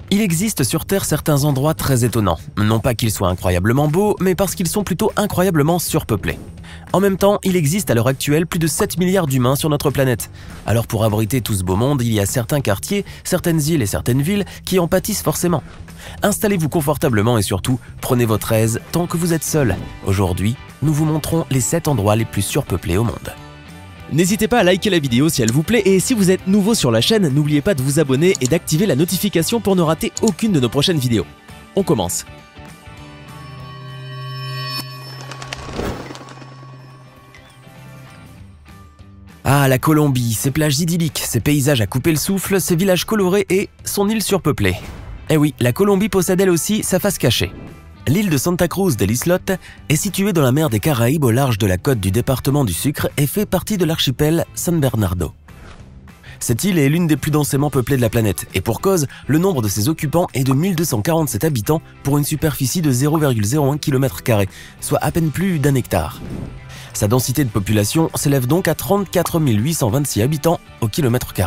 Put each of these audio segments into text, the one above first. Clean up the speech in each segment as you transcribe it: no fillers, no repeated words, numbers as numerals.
Il existe sur Terre certains endroits très étonnants, non pas qu'ils soient incroyablement beaux, mais parce qu'ils sont plutôt incroyablement surpeuplés. En même temps, il existe à l'heure actuelle plus de 7 milliards d'humains sur notre planète. Alors pour abriter tout ce beau monde, il y a certains quartiers, certaines îles et certaines villes qui en pâtissent forcément. Installez-vous confortablement et surtout, prenez votre aise tant que vous êtes seul. Aujourd'hui, nous vous montrons les 7 endroits les plus surpeuplés au monde. N'hésitez pas à liker la vidéo si elle vous plaît et si vous êtes nouveau sur la chaîne, n'oubliez pas de vous abonner et d'activer la notification pour ne rater aucune de nos prochaines vidéos. On commence. Ah, la Colombie, ses plages idylliques, ses paysages à couper le souffle, ses villages colorés et son île surpeuplée. Eh oui, la Colombie possède elle aussi sa face cachée. L'île de Santa Cruz del Islote est située dans la mer des Caraïbes au large de la côte du département du Sucre et fait partie de l'archipel San Bernardo. Cette île est l'une des plus densément peuplées de la planète et pour cause, le nombre de ses occupants est de 1247 habitants pour une superficie de 0,01 km², soit à peine plus d'1 hectare. Sa densité de population s'élève donc à 34 826 habitants au km².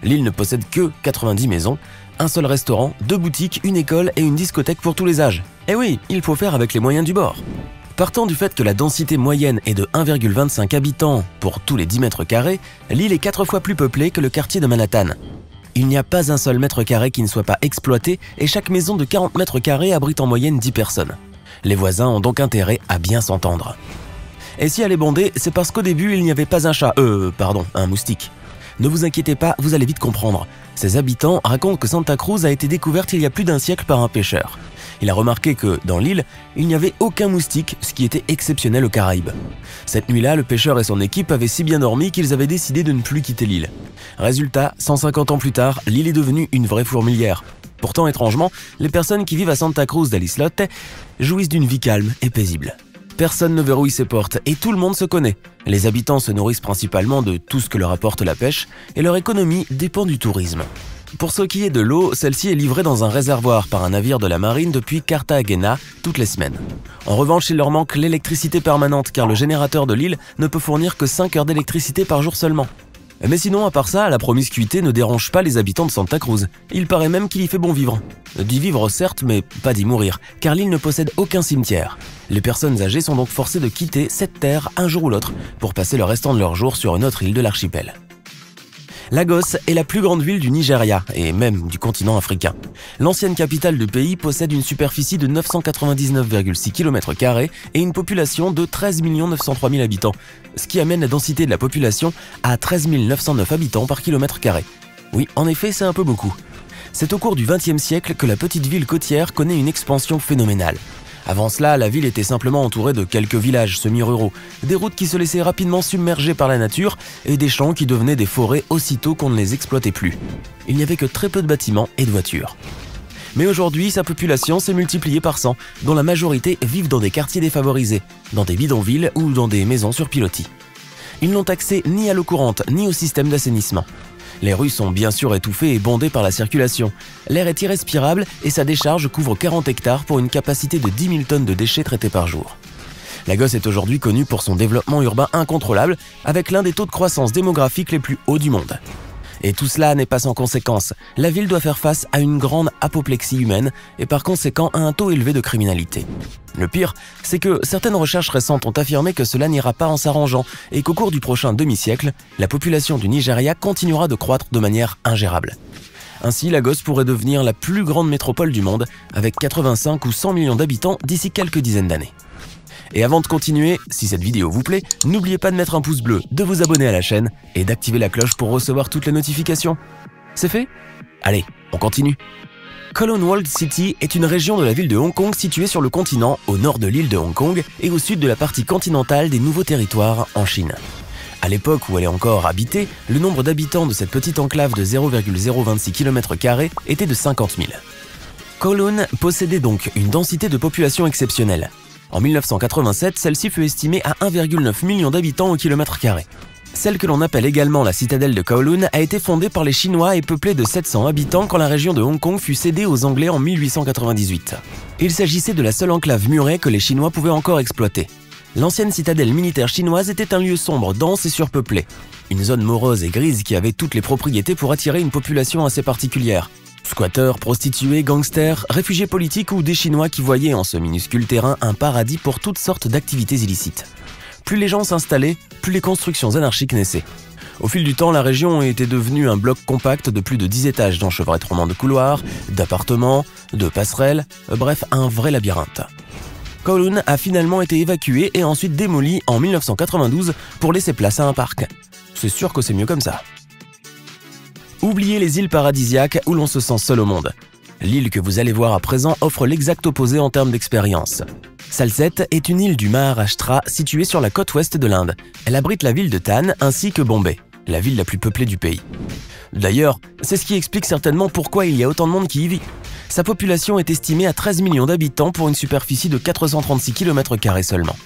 L'île ne possède que 90 maisons, un seul restaurant, 2 boutiques, une école et une discothèque pour tous les âges. Eh oui, il faut faire avec les moyens du bord. Partant du fait que la densité moyenne est de 1,25 habitants pour tous les 10 mètres carrés, l'île est 4 fois plus peuplée que le quartier de Manhattan. Il n'y a pas un seul mètre carré qui ne soit pas exploité et chaque maison de 40 mètres carrés abrite en moyenne 10 personnes. Les voisins ont donc intérêt à bien s'entendre. Et si elle est bondée, c'est parce qu'au début, il n'y avait pas un moustique. Ne vous inquiétez pas, vous allez vite comprendre. Ses habitants racontent que Santa Cruz a été découverte il y a plus d'1 siècle par un pêcheur. Il a remarqué que, dans l'île, il n'y avait aucun moustique, ce qui était exceptionnel aux Caraïbes. Cette nuit-là, le pêcheur et son équipe avaient si bien dormi qu'ils avaient décidé de ne plus quitter l'île. Résultat, 150 ans plus tard, l'île est devenue une vraie fourmilière. Pourtant, étrangement, les personnes qui vivent à Santa Cruz del Islote jouissent d'une vie calme et paisible. Personne ne verrouille ses portes et tout le monde se connaît. Les habitants se nourrissent principalement de tout ce que leur apporte la pêche et leur économie dépend du tourisme. Pour ce qui est de l'eau, celle-ci est livrée dans un réservoir par un navire de la marine depuis Cartagena toutes les semaines. En revanche, il leur manque l'électricité permanente car le générateur de l'île ne peut fournir que 5 heures d'électricité par jour seulement. Mais sinon, à part ça, la promiscuité ne dérange pas les habitants de Santa Cruz. Il paraît même qu'il y fait bon vivre. D'y vivre certes, mais pas d'y mourir, car l'île ne possède aucun cimetière. Les personnes âgées sont donc forcées de quitter cette terre un jour ou l'autre pour passer le restant de leur jour sur une autre île de l'archipel. Lagos est la plus grande ville du Nigeria, et même du continent africain. L'ancienne capitale du pays possède une superficie de 999,6 km² et une population de 13 903 000 habitants, ce qui amène la densité de la population à 13 909 habitants par km². Oui, en effet, c'est un peu beaucoup. C'est au cours du XXe siècle que la petite ville côtière connaît une expansion phénoménale. Avant cela, la ville était simplement entourée de quelques villages semi-ruraux, des routes qui se laissaient rapidement submerger par la nature et des champs qui devenaient des forêts aussitôt qu'on ne les exploitait plus. Il n'y avait que très peu de bâtiments et de voitures. Mais aujourd'hui, sa population s'est multipliée par 100, dont la majorité vivent dans des quartiers défavorisés, dans des bidonvilles ou dans des maisons sur pilotis. Ils n'ont accès ni à l'eau courante ni au système d'assainissement. Les rues sont bien sûr étouffées et bondées par la circulation. L'air est irrespirable et sa décharge couvre 40 hectares pour une capacité de 10 000 tonnes de déchets traités par jour. Lagos est aujourd'hui connue pour son développement urbain incontrôlable, avec l'un des taux de croissance démographique les plus hauts du monde. Et tout cela n'est pas sans conséquence. La ville doit faire face à une grande apoplexie humaine et par conséquent à un taux élevé de criminalité. Le pire, c'est que certaines recherches récentes ont affirmé que cela n'ira pas en s'arrangeant et qu'au cours du prochain demi-siècle, la population du Nigeria continuera de croître de manière ingérable. Ainsi, Lagos pourrait devenir la plus grande métropole du monde avec 85 ou 100 millions d'habitants d'ici quelques dizaines d'années. Et avant de continuer, si cette vidéo vous plaît, n'oubliez pas de mettre un pouce bleu, de vous abonner à la chaîne et d'activer la cloche pour recevoir toutes les notifications. C'est fait? Allez, on continue. Kowloon World City est une région de la ville de Hong Kong située sur le continent, au nord de l'île de Hong Kong et au sud de la partie continentale des nouveaux territoires en Chine. À l'époque où elle est encore habitée, le nombre d'habitants de cette petite enclave de 0,026 km² était de 50 000. Kowloon possédait donc une densité de population exceptionnelle. En 1987, celle-ci fut estimée à 1,9 million d'habitants au km². Celle que l'on appelle également la citadelle de Kowloon a été fondée par les Chinois et peuplée de 700 habitants quand la région de Hong Kong fut cédée aux Anglais en 1898. Il s'agissait de la seule enclave murée que les Chinois pouvaient encore exploiter. L'ancienne citadelle militaire chinoise était un lieu sombre, dense et surpeuplé. Une zone morose et grise qui avait toutes les propriétés pour attirer une population assez particulière. Squatteurs, prostituées, gangsters, réfugiés politiques ou des Chinois qui voyaient en ce minuscule terrain un paradis pour toutes sortes d'activités illicites. Plus les gens s'installaient, plus les constructions anarchiques naissaient. Au fil du temps, la région était devenue un bloc compact de plus de 10 étages d'enchevêtrements de couloirs, d'appartements, de passerelles, bref, un vrai labyrinthe. Kowloon a finalement été évacué et ensuite démoli en 1992 pour laisser place à un parc. C'est sûr que c'est mieux comme ça. Oubliez les îles paradisiaques où l'on se sent seul au monde. L'île que vous allez voir à présent offre l'exact opposé en termes d'expérience. Salsette est une île du Maharashtra située sur la côte ouest de l'Inde. Elle abrite la ville de Tann ainsi que Bombay, la ville la plus peuplée du pays. D'ailleurs, c'est ce qui explique certainement pourquoi il y a autant de monde qui y vit. Sa population est estimée à 13 millions d'habitants pour une superficie de 436 km² seulement.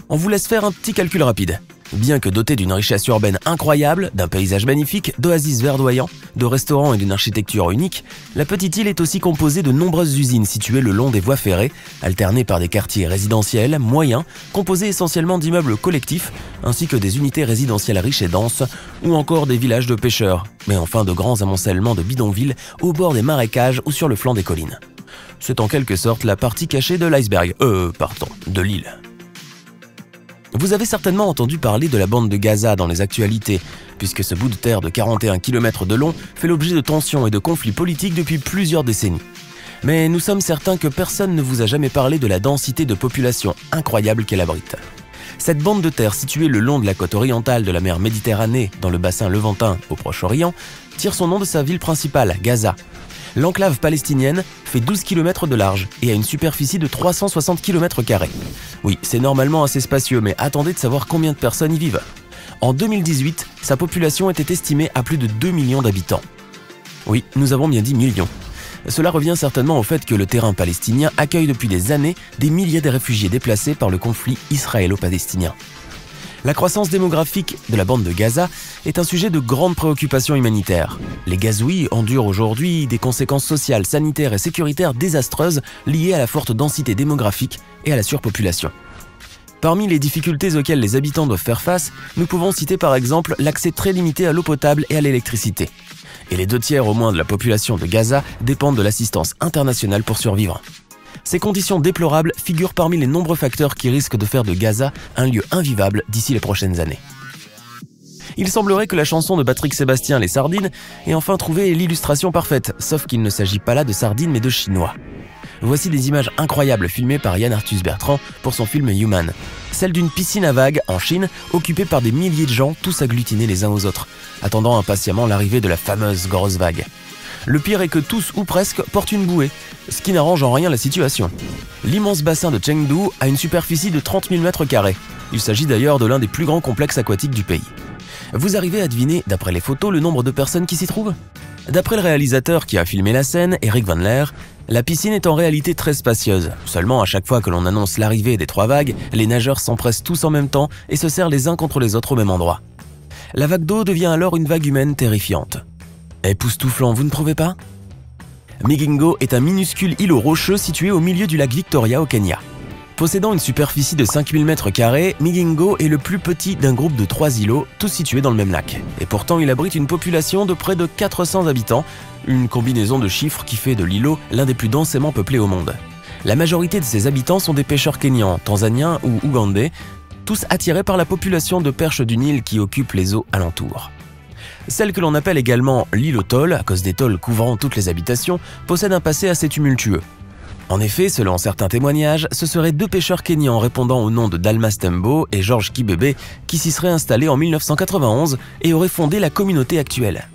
On vous laisse faire un petit calcul rapide. Bien que dotée d'une richesse urbaine incroyable, d'un paysage magnifique, d'oasis verdoyants, de restaurants et d'une architecture unique, la petite île est aussi composée de nombreuses usines situées le long des voies ferrées, alternées par des quartiers résidentiels moyens, composés essentiellement d'immeubles collectifs, ainsi que des unités résidentielles riches et denses, ou encore des villages de pêcheurs, mais enfin de grands amoncellements de bidonvilles au bord des marécages ou sur le flanc des collines. C'est en quelque sorte la partie cachée de l'iceberg, de l'île. Vous avez certainement entendu parler de la bande de Gaza dans les actualités, puisque ce bout de terre de 41 km de long fait l'objet de tensions et de conflits politiques depuis plusieurs décennies. Mais nous sommes certains que personne ne vous a jamais parlé de la densité de population incroyable qu'elle abrite. Cette bande de terre située le long de la côte orientale de la mer Méditerranée, dans le bassin levantin au Proche-Orient, tire son nom de sa ville principale, Gaza. L'enclave palestinienne fait 12 km de large et a une superficie de 360 km². Oui, c'est normalement assez spacieux, mais attendez de savoir combien de personnes y vivent. En 2018, sa population était estimée à plus de 2 millions d'habitants. Oui, nous avons bien dit millions. Cela revient certainement au fait que le terrain palestinien accueille depuis des années des milliers de réfugiés déplacés par le conflit israélo-palestinien. La croissance démographique de la bande de Gaza est un sujet de grande préoccupation humanitaire. Les Gazouïs endurent aujourd'hui des conséquences sociales, sanitaires et sécuritaires désastreuses liées à la forte densité démographique et à la surpopulation. Parmi les difficultés auxquelles les habitants doivent faire face, nous pouvons citer par exemple l'accès très limité à l'eau potable et à l'électricité. Et les 2/3 au moins de la population de Gaza dépendent de l'assistance internationale pour survivre. Ces conditions déplorables figurent parmi les nombreux facteurs qui risquent de faire de Gaza un lieu invivable d'ici les prochaines années. Il semblerait que la chanson de Patrick Sébastien, Les Sardines, ait enfin trouvé l'illustration parfaite, sauf qu'il ne s'agit pas là de sardines mais de chinois. Voici des images incroyables filmées par Yann Arthus Bertrand pour son film Human. Celle d'une piscine à vagues en Chine, occupée par des milliers de gens, tous agglutinés les uns aux autres, attendant impatiemment l'arrivée de la fameuse grosse vague. Le pire est que tous ou presque portent une bouée, ce qui n'arrange en rien la situation. L'immense bassin de Chengdu a une superficie de 30 000 m². Il s'agit d'ailleurs de l'un des plus grands complexes aquatiques du pays. Vous arrivez à deviner, d'après les photos, le nombre de personnes qui s'y trouvent ? D'après le réalisateur qui a filmé la scène, Eric Van Leer, la piscine est en réalité très spacieuse. Seulement, à chaque fois que l'on annonce l'arrivée des 3 vagues, les nageurs s'empressent tous en même temps et se serrent les uns contre les autres au même endroit. La vague d'eau devient alors une vague humaine terrifiante. Époustouflant, vous ne trouvez pas ? Migingo est un minuscule îlot rocheux situé au milieu du lac Victoria au Kenya. Possédant une superficie de 5000 m², Migingo est le plus petit d'un groupe de 3 îlots, tous situés dans le même lac. Et pourtant, il abrite une population de près de 400 habitants, une combinaison de chiffres qui fait de l'îlot l'un des plus densément peuplés au monde. La majorité de ses habitants sont des pêcheurs kényans, tanzaniens ou ougandais, tous attirés par la population de perches du Nil qui occupe les eaux alentours. Celle que l'on appelle également l'île aux tôles, à cause des tôles couvrant toutes les habitations, possède un passé assez tumultueux. En effet, selon certains témoignages, ce seraient 2 pêcheurs kényans répondant au nom de Dalmas Tembo et George Kibebe qui s'y seraient installés en 1991 et auraient fondé la communauté actuelle.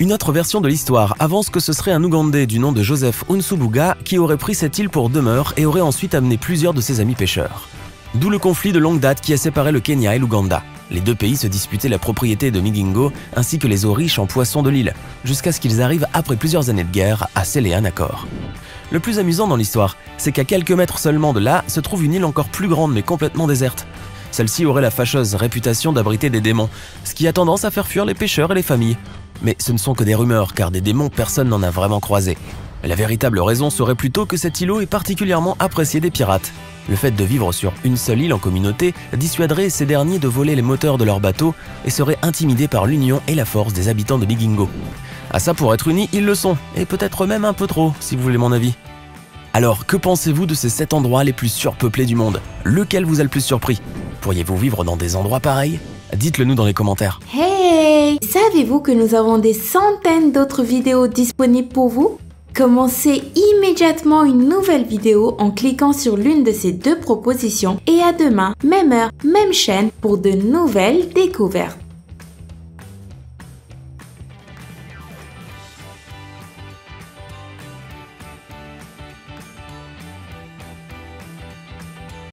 Une autre version de l'histoire avance que ce serait un Ougandais du nom de Joseph Unsubuga qui aurait pris cette île pour demeure et aurait ensuite amené plusieurs de ses amis pêcheurs. D'où le conflit de longue date qui a séparé le Kenya et l'Ouganda. Les 2 pays se disputaient la propriété de Migingo ainsi que les eaux riches en poissons de l'île, jusqu'à ce qu'ils arrivent après plusieurs années de guerre à sceller un accord. Le plus amusant dans l'histoire, c'est qu'à quelques mètres seulement de là se trouve une île encore plus grande mais complètement déserte. Celle-ci aurait la fâcheuse réputation d'abriter des démons, ce qui a tendance à faire fuir les pêcheurs et les familles. Mais ce ne sont que des rumeurs, car des démons personne n'en a vraiment croisé. La véritable raison serait plutôt que cet îlot est particulièrement apprécié des pirates. Le fait de vivre sur une seule île en communauté dissuaderait ces derniers de voler les moteurs de leurs bateaux et serait intimidé par l'union et la force des habitants de Migingo. À ça, pour être unis, ils le sont, et peut-être même un peu trop, si vous voulez mon avis. Alors, que pensez-vous de ces 7 endroits les plus surpeuplés du monde? Lequel vous a le plus surpris? Pourriez-vous vivre dans des endroits pareils? Dites-le nous dans les commentaires. Hey! Savez-vous que nous avons des centaines d'autres vidéos disponibles pour vous? Commencez immédiatement une nouvelle vidéo en cliquant sur l'une de ces 2 propositions et à demain, même heure, même chaîne pour de nouvelles découvertes.